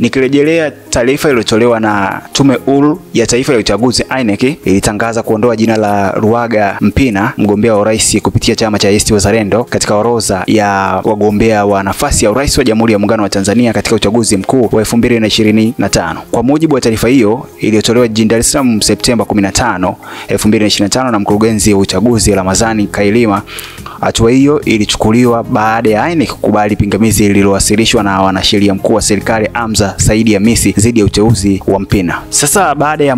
Nikirejelea taarifa iliyotolewa na Tume Huru ya Taifa ya Uchaguzi INEC, ilitangaza kuondoa jina la Luhaga Mpina, mgombea wa urais kupitia chama cha ACT Wazalendo, katika orodha ya wagombea wa nafasi ya urais wa Jamhuri ya Muungano wa Tanzania katika uchaguzi mkuu wa 2025. Kwa mujibu wa taarifa hiyo iliyotolewa jijini Dar es Salaam Septemba 15, 2025 na mkurugenzi wa uchaguzi Ramadhani Kailima, hatua hiyo ilichukuliwa baada ya INEC kukubali pingamizi lililowasilishwa na wanasheria mkuu wa serikali Hamza Saidi Hamisi dhidi ya uteuzi wa Mpina. Sasa baada ya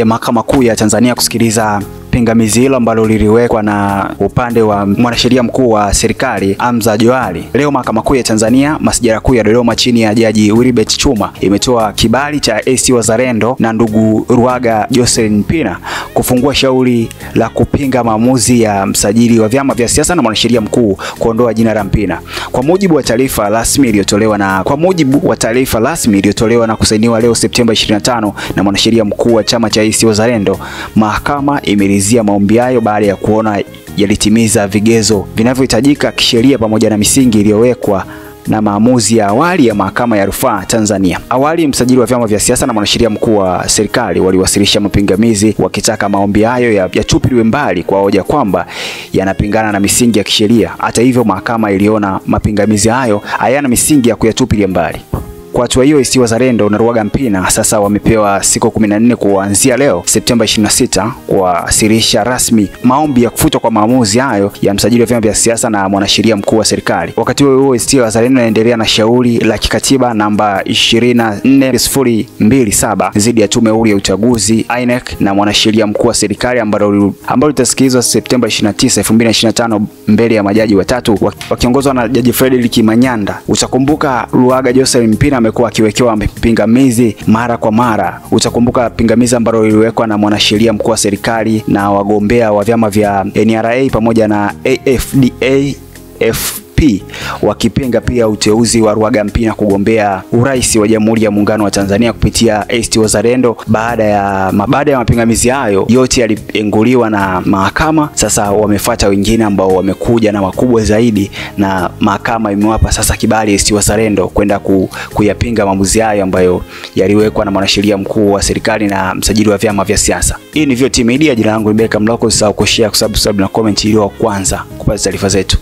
Mahakama Kuu ya Tanzania kusikiliza pingamizi hilo ambalo liliwekwa na upande wa mwanasheria mkuu wa serikali Hamza Johari, leo Mahakama Kuu ya Tanzania Masjala Kuu ya Dodoma chini ya Jaji Wilibert Chuma imetoa kibali cha ACT Wazalendo na ndugu Luhaga Jocelyn Mpina kufungua shauri la kupinga maamuzi ya msajili wa vyama vya siasa na mwanasheria mkuu kuondoa jina la Mpina. Kwa mujibu wa taarifa rasmi iliyotolewa na kusainiwa leo Septemba 25 na mwanasheria mkuu wa chama cha ACT Wazalendo, mahakama imelizia maombi hayo baada ya kuona yalitimiza vigezo vinavyohitajika kisheria pamoja na misingi iliyowekwa na maamuzi ya awali ya Mahakama ya Rufaa Tanzania. Awali msajili wa vyama vya siasa na mwanasheria mkuu wa serikali waliwasilisha mapingamizi wakitaka maombi hayo yatupiliwe mbali kwa hoja kwamba yanapingana na misingi ya kisheria. Hata hivyo, mahakama iliona mapingamizi hayo hayana misingi ya kuyatupilia mbali. Kwa hatua hiyo, ACT Wazalendo na Luhaga Mpina sasa wamepewa siku 14 kuanzia leo Septemba 26 kuwasilisha rasmi maombi ya kufutwa kwa maamuzi hayo ya msajili wa vyama vya siasa na mwanasheria mkuu wa serikali. Wakati huo ACT Wazalendo inaendelea na shauri la kikatiba namba 24027 dhidi ya Tume Huru ya Uchaguzi INEC na mwanasheria mkuu wa serikali ambalo litasikilizwa Septemba 29, 2025 mbele ya majaji watatu wakiongozwa na Jaji Frederick Manyanda. Utakumbuka Luhaga Jocelyn Mpina amekuwa akiwekewa pingamizi mara kwa mara. Utakumbuka pingamizi ambalo liliwekwa na mwanasheria mkuu wa serikali na wagombea wa vyama vya NRA pamoja na AFDA-FP wakipinga pia uteuzi wa Luhaga Mpina kugombea urais wa Jamhuri ya Muungano wa Tanzania kupitia ACT Wazalendo. Baada ya mapingamizi hayo yote yalienguliwa na mahakama, sasa wamefuata wengine ambao wamekuja na makubwa zaidi, na mahakama imewapa sasa kibali ACT Wazalendo kwenda kuyapinga maamuzi hayo ambayo yaliwekwa na mwanasheria mkuu wa serikali na msajili wa vyama vya siasa. Hii ni VOT Media, jina langu ni Beckham Loko. Usisahau kushare, kusubscribe na comment ili wa kwanza kupata taarifa zetu.